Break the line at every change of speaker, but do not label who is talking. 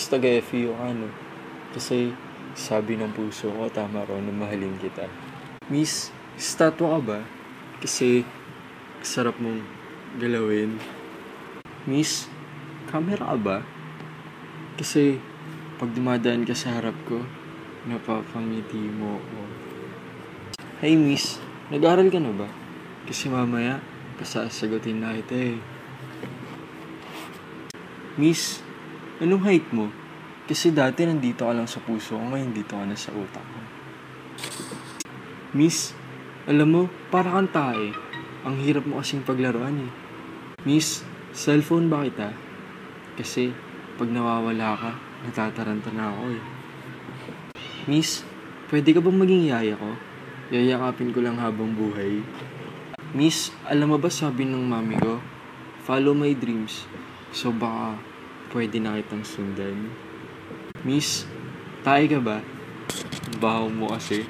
Miss, taga-FEU ka, no? Kasi sabi ng puso ko, tama raw na mahalin kita. Miss, statwa ka ba? Kasi sarap mong galawin. Miss, camera ka ba? Kasi pag dumadaan ka sa harap ko, napapangiti mo ako. Hey Miss, nag-aaral ka na ba? Kasi mamaya, pasasagutin na kita eh. Miss, anong height mo? Kasi dati nandito ka lang sa puso ko, ngayon dito ka na sa utak ko. Miss, alam mo, para kang tae. Ang hirap mo kasing paglaruan eh. Miss, cellphone ba kita? Kasi pag nawawala ka, natataranta na ako eh. Miss, pwede ka bang maging yaya ko? Yayakapin ko lang habang buhay. Miss, alam mo ba sabi ng mami ko? Follow my dreams. So baka pwede na kitang sundan. Miss, tayo ka ba? Baho mo kasi.